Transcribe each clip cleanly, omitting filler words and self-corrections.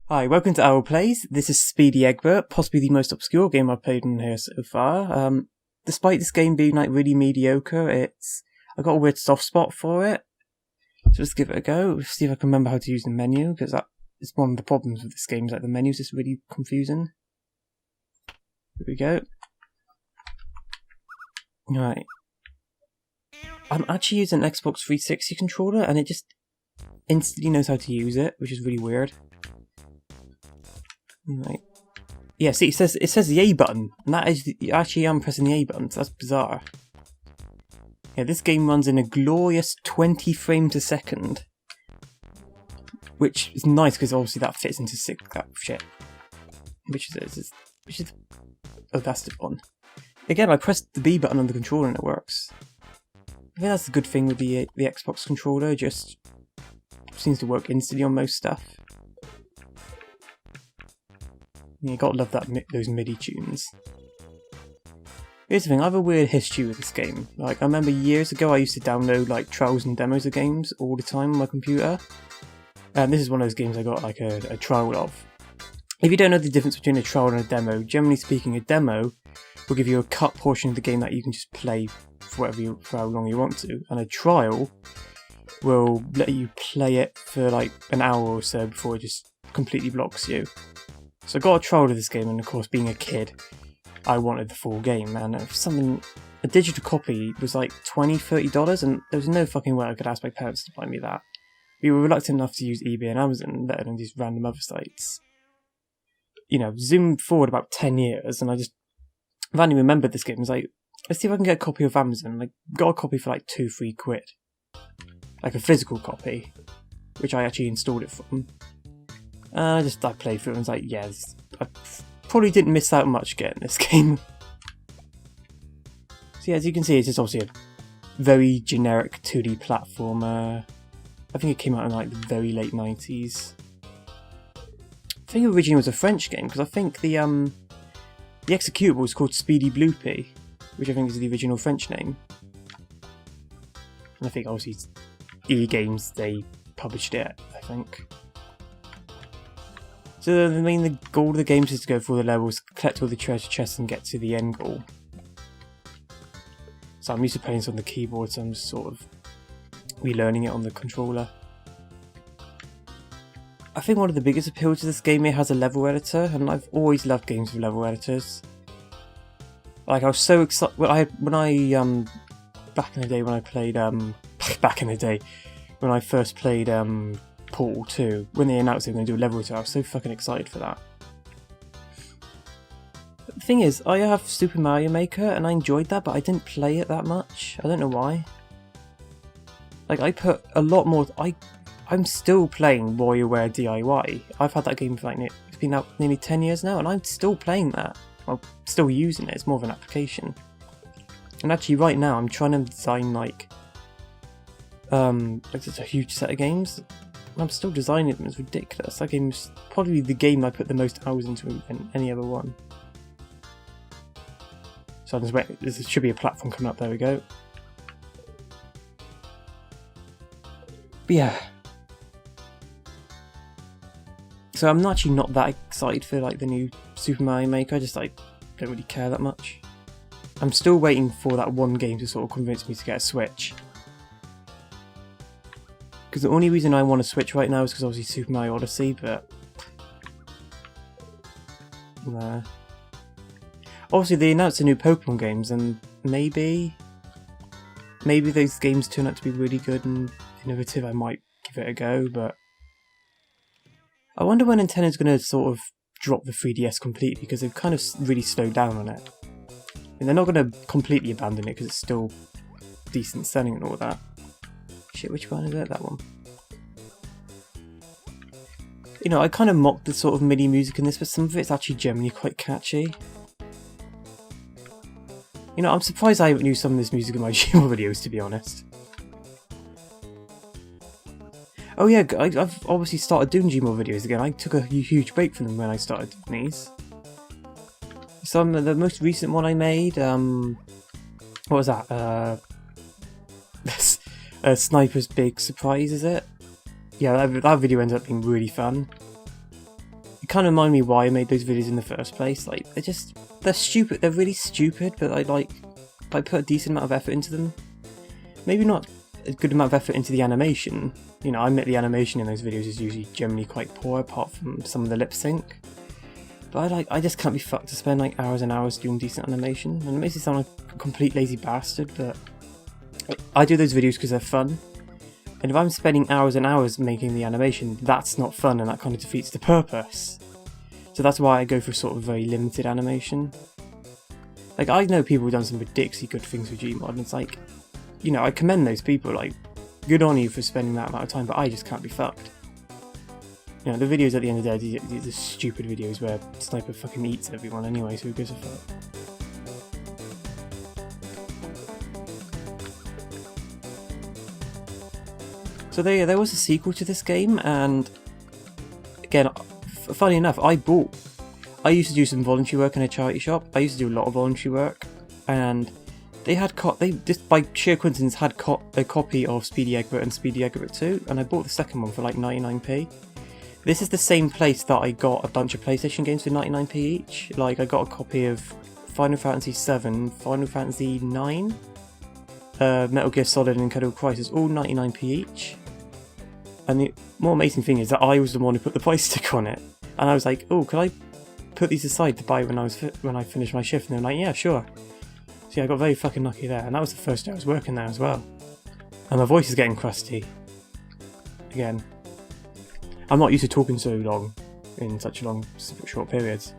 Hi, welcome to OwlPlays. This is Speedy Eggbert, possibly the most obscure game I've played in here so far. Despite this game being really mediocre, I got a weird soft spot for it. So let's give it a go. See if I can remember how to use the menu, because that is one of the problems with this game, is the menu's just really confusing. Here we go. Right. I'm actually using an Xbox 360 controller, and it just instantly knows how to use it, which is really weird. Right. Yeah, see, it says the A button, and that is actually I'm pressing the A button, so that's bizarre. Yeah, this game runs in a glorious 20 frames a second, which is nice because obviously that fits into that shit. Which is oh, that's the one. Again, I pressed the B button on the controller and it works. I think that's a good thing with the Xbox controller. It just seems to work instantly on most stuff. You gotta love those MIDI tunes. Here's the thing, I have a weird history with this game. I remember years ago I used to download trials and demos of games all the time on my computer. And this is one of those games I got a trial of. If you don't know the difference between a trial and a demo, generally speaking a demo will give you a cut portion of the game that you can just play for how long you want to. And a trial will let you play it for an hour or so before it just completely blocks you. So I got a trial of this game, and of course, being a kid, I wanted the full game, and a digital copy was $20-$30, and there was no fucking way I could ask my parents to buy me that. We were reluctant enough to use eBay and Amazon, let alone these random other sites. Zoom forward about 10 years, and I just randomly remembered this game. I was let's see if I can get a copy of Amazon. I got a copy for £2-3 quid. A physical copy, which I actually installed it from. I played through it and was yes, I probably didn't miss out much getting this game. So yeah, as you can see, it's just obviously a very generic 2D platformer. I think it came out in the very late 90s. I think it originally was a French game, because I think the executable was called Speedy Bloopy, which I think is the original French name. And I think obviously EA Games, they published it, I think. So the goal of the game is to go through the levels, collect all the treasure chests and get to the end goal. So I'm used to playing this on the keyboard, so I'm just sort of relearning it on the controller. I think one of the biggest appeals to this game, it has a level editor, and I've always loved games with level editors. I was so excited when I back in the day when I played when I first played Portal 2, when they announced they were going to do a level editor, I was so fucking excited for that. But the thing is, I have Super Mario Maker and I enjoyed that, but I didn't play it that much. I don't know why. I put a lot more. I'm still playing WarioWare DIY. I've had that game for it's been out nearly 10 years now, and I'm still playing that. I'm still using it. It's more of an application. And actually, right now, I'm trying to design it's a huge set of games. I'm still designing them. It's ridiculous. That game is probably the game I put the most hours into than any other one. So I'm just waiting. There should be a platform coming up. There we go. But yeah. So I'm actually not that excited for the new Super Mario Maker. I just don't really care that much. I'm still waiting for that one game to sort of convince me to get a Switch. Because the only reason I want a Switch right now is because obviously Super Mario Odyssey, but nah. Obviously they announced the new Pokemon games, and maybe those games turn out to be really good and innovative. I might give it a go, but I wonder when Nintendo's going to sort of drop the 3DS completely, because they've kind of really slowed down on it. And they're not going to completely abandon it because it's still decent selling and all that. Shit, which one is it? That one. I kind of mocked the sort of MIDI music in this, but some of it's actually generally quite catchy. I'm surprised I haven't used some of this music in my Gmail videos, to be honest. Oh yeah, I've obviously started doing Gmail videos again. I took a huge break from them when I started doing these. So the most recent one I made, what was that? Sniper's Big Surprise, is it? Yeah, that video ended up being really fun. it kind of reminded me why I made those videos in the first place. Like, they're stupid, they're really stupid, but I put a decent amount of effort into them. Maybe not a good amount of effort into the animation. You know, I admit the animation in those videos is usually generally quite poor, apart from some of the lip sync. But I just can't be fucked to spend like hours and hours doing decent animation. And it makes me sound like a complete lazy bastard, but I do those videos because they're fun. And if I'm spending hours and hours making the animation, that's not fun, and that kind of defeats the purpose. So that's why I go for sort of very limited animation. Like, I know people who've done some ridiculously good things with Gmod, and it's like, you know, I commend those people, like, good on you for spending that amount of time, but I just can't be fucked. You know, the videos at the end of the day, these are stupid videos where Sniper fucking eats everyone anyway, so who gives a fuck? So there was a sequel to this game, and again, funny enough, I used to do some voluntary work in a charity shop. I used to do a lot of voluntary work, and they just by sheer coincidence had a copy of Speedy Eggbert and Speedy Eggbert 2, and I bought the second one for like 99p. This is the same place that I got a bunch of PlayStation games for 99p each. Like, I got a copy of Final Fantasy 7, Final Fantasy 9, Metal Gear Solid and Incredible Crisis, all 99p each. And the more amazing thing is that I was the one who put the price stick on it. And I was like, oh, could I put these aside to buy when I finished my shift? And they were like, yeah, sure. So yeah, I got very fucking lucky there. And that was the first day I was working there as well. And my voice is getting crusty. Again. I'm not used to talking so long in such short periods.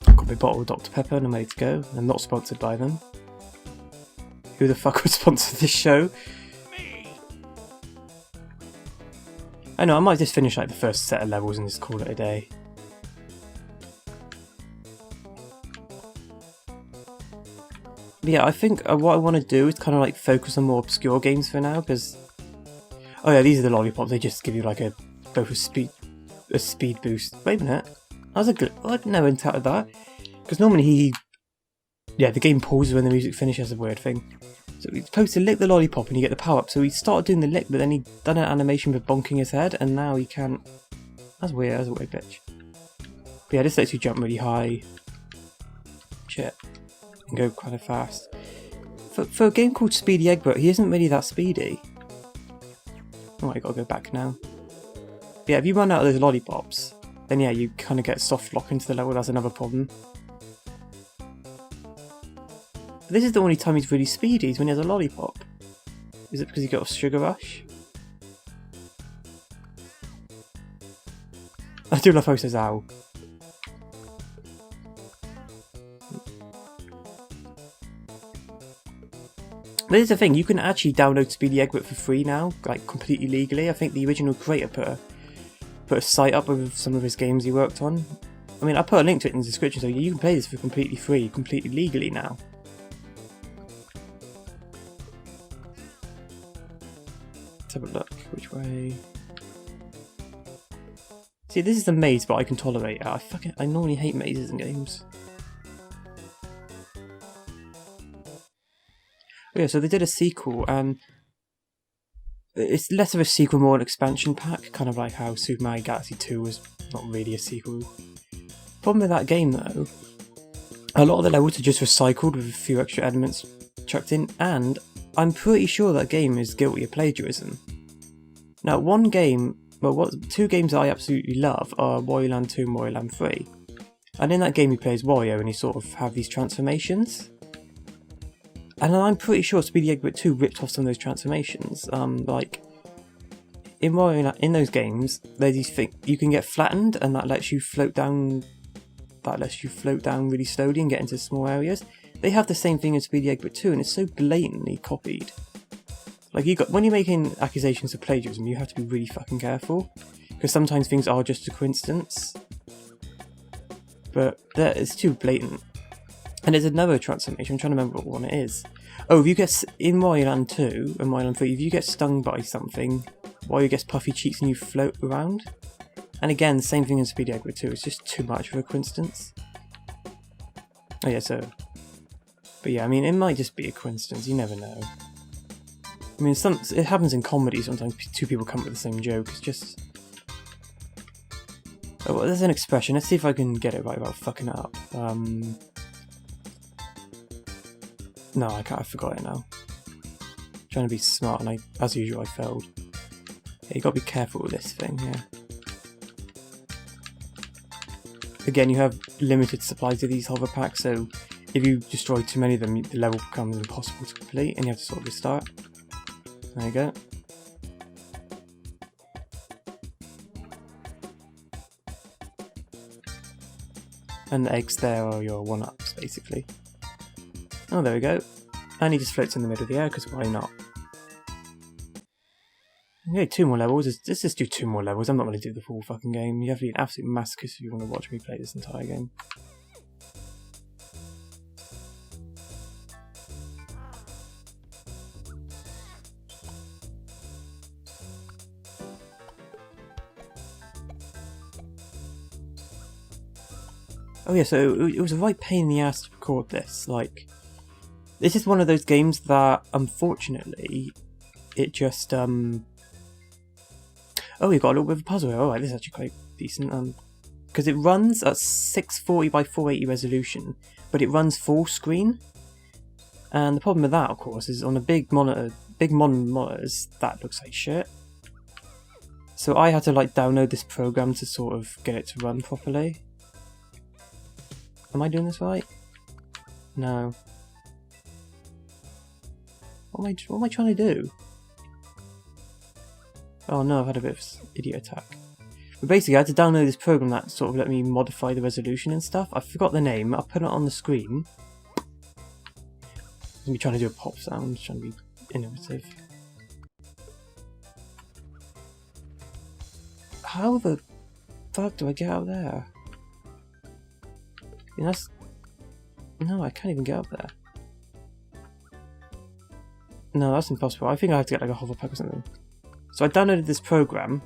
Got my bottle of Dr. Pepper and I'm ready to go. I'm not sponsored by them. Who the fuck would sponsor this show? I know, I might just finish like the first set of levels and just call it a day. But yeah, I think what I want to do is kind of like focus on more obscure games for now, because... Oh yeah, these are the lollipops, they just give you like both a speed boost. Wait a minute, that was a good... I never encountered that. Because normally the game pauses when the music finishes, a weird thing. So he's supposed to lick the lollipop and you get the power up. So he started doing the lick, but then he done an animation with bonking his head, and now he can't. That's weird. That's a weird bitch. But yeah, this lets you jump really high. Shit, and go kind of fast. For a game called Speedy Eggbert, he isn't really that speedy. Oh, I gotta go back now. But yeah, if you run out of those lollipops, then yeah, you kind of get soft lock into the level. That's another problem. This is the only time he's really speedy, is when he has a lollipop. Is it because he got a sugar rush? I do love how he says ow. But here's the thing, you can actually download Speedy Eggbert for free now, like completely legally. I think the original creator put a site up with some of his games he worked on. I mean, I put a link to it in the description, so you can play this for completely free, completely legally now. Let's have a look. Which way? See, this is a maze, but I can tolerate it. I normally hate mazes in games. But yeah, so they did a sequel, and it's less of a sequel, more an expansion pack, kind of like how Super Mario Galaxy 2 was not really a sequel. Problem with that game though, a lot of the levels are just recycled with a few extra elements chucked in, and I'm pretty sure that game is guilty of plagiarism. Now, two games that I absolutely love are Wario Land 2 and Wario Land 3. And in that game you play as Wario and you sort of have these transformations. And I'm pretty sure Speedy Eggbert 2 ripped off some of those transformations. Like, in those games, there's these things, you can get flattened and that lets you float down really slowly and get into small areas. They have the same thing in Speedy Eggbert 2, and it's so blatantly copied. Like, when you're making accusations of plagiarism, you have to be really fucking careful, because sometimes things are just a coincidence. But it's too blatant. And there's another transformation, I'm trying to remember what one it is. Oh, if you get, in Wario Land 2 and Wario Land 3, if you get stung by something, Wario gets puffy cheeks and you float around. And again, the same thing in Speedy Eggbert 2, it's just too much of a coincidence. Oh yeah, so... But yeah, I mean, it might just be a coincidence, you never know. I mean, it happens in comedy sometimes, two people come up with the same joke, it's just... Oh, well, there's an expression. Let's see if I can get it right without fucking it up. No, I can't. I forgot it now. I'm trying to be smart, and as usual, I failed. Yeah, you gotta be careful with this thing, yeah. Again, you have limited supplies of these hover packs, so if you destroy too many of them, the level becomes impossible to complete, and you have to sort of restart. There you go. And the eggs there are your 1-ups, basically. Oh, there we go. And he just floats in the middle of the air, because why not? Okay, 2 more levels. Let's just do 2 more levels. I'm not going to do the full fucking game. You have to be an absolute masochist if you want to watch me play this entire game. Oh yeah, so it was a right pain in the ass to record this. Like, this is one of those games that, unfortunately, it just, Oh, we got a little bit of a puzzle here. Alright, this is actually quite decent. Because it runs at 640 by 480 resolution, but it runs full screen. And the problem with that, of course, is on a big monitor, monitors, that looks like shit. So I had to like download this program to sort of get it to run properly. Am I doing this right? No. What am I trying to do? Oh no, I've had a bit of idiot attack. But basically I had to download this program that sort of let me modify the resolution and stuff. I forgot the name, I'll put it on the screen. I'm going to be trying to do a pop sound, trying to be innovative. How the fuck do I get out there? Yeah, that's... No, I can't even get up there. No, that's impossible. I think I have to get like a hover pack or something. So I downloaded this program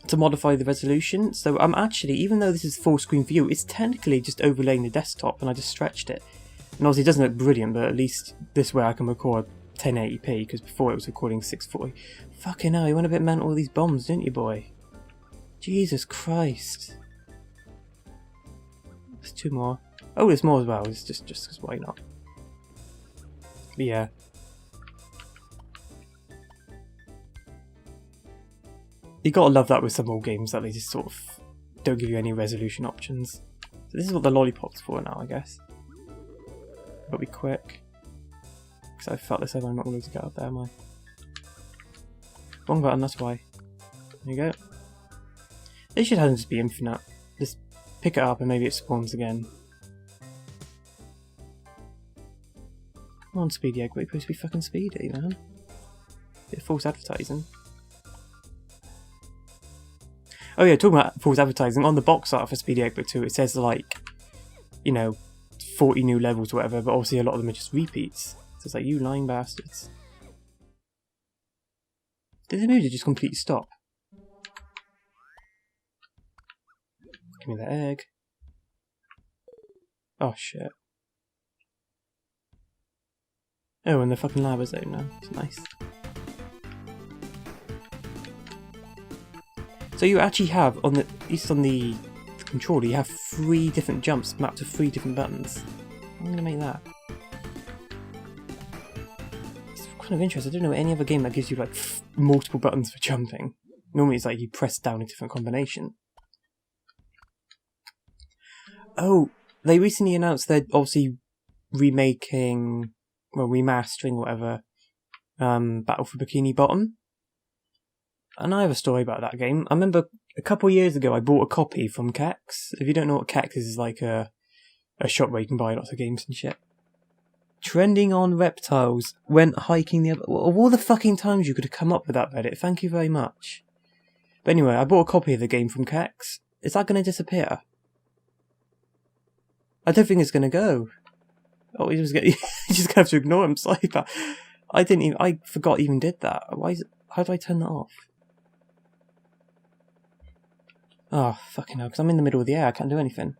to modify the resolution. So I'm actually, even though this is full screen view, it's technically just overlaying the desktop, and I just stretched it. And obviously it doesn't look brilliant, but at least this way I can record 1080p, because before it was recording 640. Fucking hell, you went a bit mental with these bombs, didn't you, boy? Jesus Christ. There's 2 more. Oh, there's more as well. It's just because why not? But yeah. You gotta love that with some old games that they just sort of don't give you any resolution options. So this is what the lollipop's for now, I guess. Gotta be quick. Because I felt this I'm not going to get up there, am I? Wrong button, that's why. There you go. This should just be infinite. Just pick it up and maybe it spawns again. Come on, Speedy Eggbert, you're supposed to be fucking speedy, man. Bit of false advertising. Oh yeah, talking about false advertising, on the box art for Speedy Eggbert 2 it says like, you know, 40 new levels or whatever, but obviously a lot of them are just repeats. So it's like, you lying bastards. Did the music just completely stop? Give me that egg. Oh shit. Oh, and the fucking lava zone now. It's nice. So you actually have, on the, at least on the controller, you have 3 different jumps mapped to 3 different buttons. I'm going to make that. It's kind of interesting. I don't know any other game that gives you like multiple buttons for jumping. Normally it's like you press down a different combination. Oh, they recently announced they're obviously remaking, well, remastering whatever, Battle for Bikini Bottom. And I have a story about that game. I remember a couple of years ago I bought a copy from Kex. If you don't know what Kex is, it's like a shop where you can buy lots of games and shit. Trending on reptiles. Went hiking the other... Of all the fucking times you could have come up with that, Reddit, thank you very much. But anyway, I bought a copy of the game from Kex. Is that going to disappear? I don't think it's going to go. Oh, you're just going to have to ignore him. Sorry, but I forgot I even did that. Why is it... How do I turn that off? Oh, fucking hell, because I'm in the middle of the air, I can't do anything.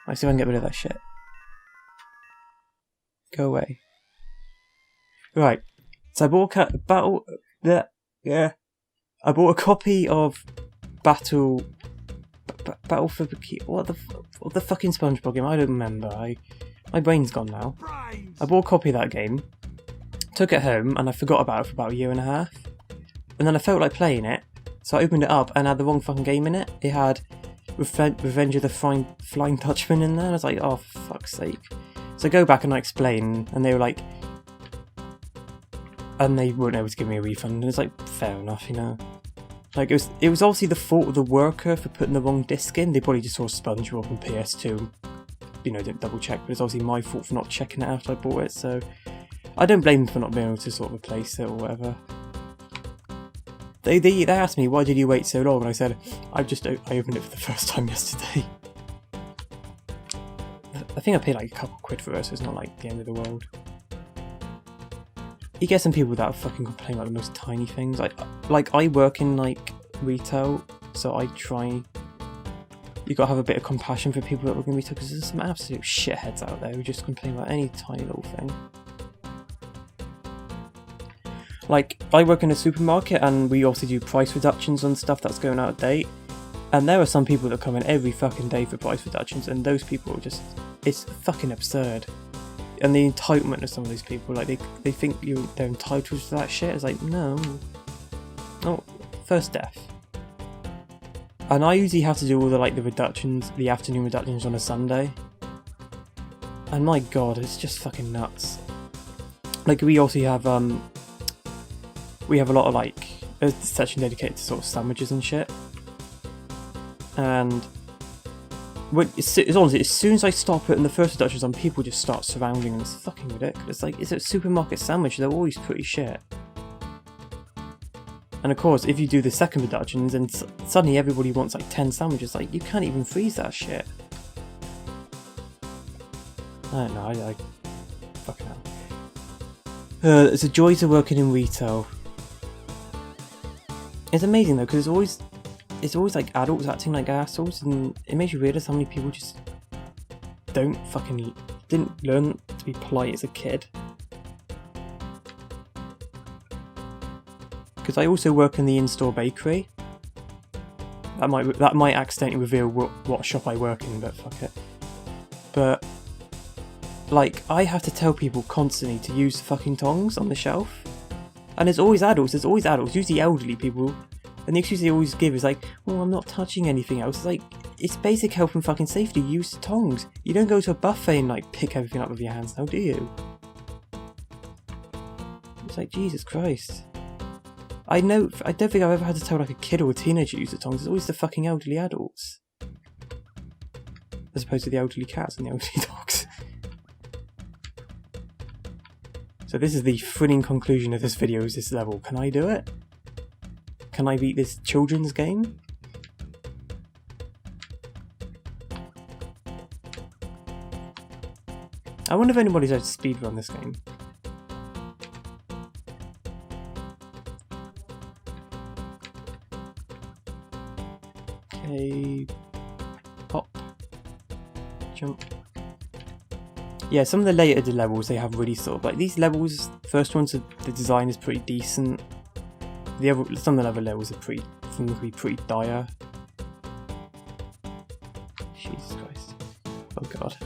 Right, see if I can get rid of that shit. Go away. Right, so I bought I bought a copy of Battle Battle for Bikini. What the fucking SpongeBob game? I don't remember. My brain's gone now. I bought a copy of that game, took it home, and I forgot about it for about a year and a half. And then I felt like playing it, so I opened it up and had the wrong fucking game in it. It had Revenge of the Flying Dutchman in there, and I was like, oh, for fuck's sake. So I go back and I explain, and they were like, and they weren't able to give me a refund, and it's like, fair enough, you know. Like, it was obviously the fault of the worker for putting the wrong disc in. They probably just saw SpongeBob on PS2, you know, didn't double check, but it's obviously my fault for not checking it after I bought it, so I don't blame them for not being able to sort of replace it or whatever. They asked me, why did you wait so long? And I said, I opened it for the first time yesterday. I think I paid like a couple quid for it, so it's not like the end of the world. You get some people that fucking complain about the most tiny things. Like I work in like retail, so I try. You gotta have a bit of compassion for people that work in retail, because there's some absolute shitheads out there who just complain about any tiny little thing. Like, I work in a supermarket and we also do price reductions on stuff that's going out of date. And there are some people that come in every fucking day for price reductions, and those people are just, it's fucking absurd. And the entitlement of some of these people, like they think they're entitled to that shit. It's like, no. No, first death. And I usually have to do all the reductions, the afternoon reductions on a Sunday. And my god, it's just fucking nuts. Like, we also have we have a lot of a section dedicated to sort of sandwiches and shit. And it's honestly, as soon as I stop putting the first reductions on, people just start surrounding, and it's fucking ridiculous. Like, it's a supermarket sandwich, they're always pretty shit. And of course, if you do the second reductions, then suddenly everybody wants 10 sandwiches. Like, you can't even freeze that shit. I don't know, I fucking hell. It's a joy to working in retail. It's amazing though, because it's always adults acting like assholes, and it makes you realise how many people just didn't learn to be polite as a kid. Because I also work in the in-store bakery. That might accidentally reveal what shop I work in, but fuck it. But I have to tell people constantly to use the fucking tongs on the shelf. And there's always adults, usually elderly people, and the excuse they always give is oh, I'm not touching anything else. It's it's basic health and fucking safety, use the tongs. You don't go to a buffet and pick everything up with your hands now, do you? It's Jesus Christ. I don't think I've ever had to tell a kid or a teenager to use the tongs. It's always the fucking elderly adults. As opposed to the elderly cats and the elderly dogs. So this is the thrilling conclusion of this video, is this level. Can I do it? Can I beat this children's game? I wonder if anybody's had to speedrun this game. Okay, hop, jump. Yeah, some of the later levels, they have really sort of these levels. First ones, the design is pretty decent. Some of the other levels are pretty dire. Jesus Christ! Oh god!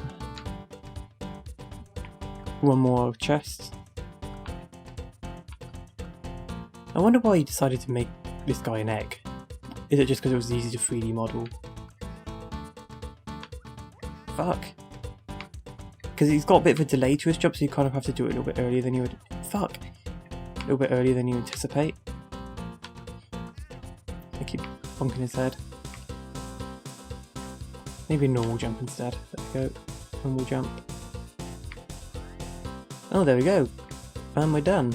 One more chest. I wonder why he decided to make this guy an egg. Is it just because it was easy to 3D model? Fuck. Because he's got a bit of a delay to his job, so you kind of have to do it a little bit earlier than you would. Fuck! A little bit earlier than you anticipate. I keep bonking his head. Maybe a normal jump instead. There we go. Normal jump. Oh, there we go. And we're done.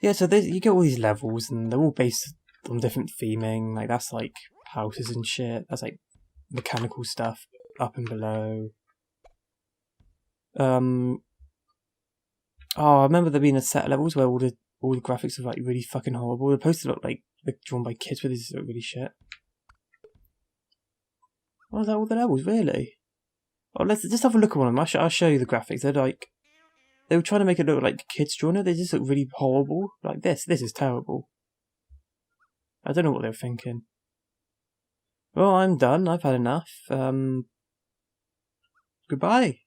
Yeah, so you get all these levels, and they're all based on different theming. That's houses and shit. That's mechanical stuff up and below. Oh, I remember there being a set of levels where all the graphics are really fucking horrible. They're supposed to look like they're drawn by kids, but these look really shit. Oh, is that all the levels, really? Oh, let's just have a look at one of them. I'll show you the graphics. They're They were trying to make it look like kids' drawing. They just look really horrible. Like this. This is terrible. I don't know what they were thinking. Well, I'm done. I've had enough. Goodbye.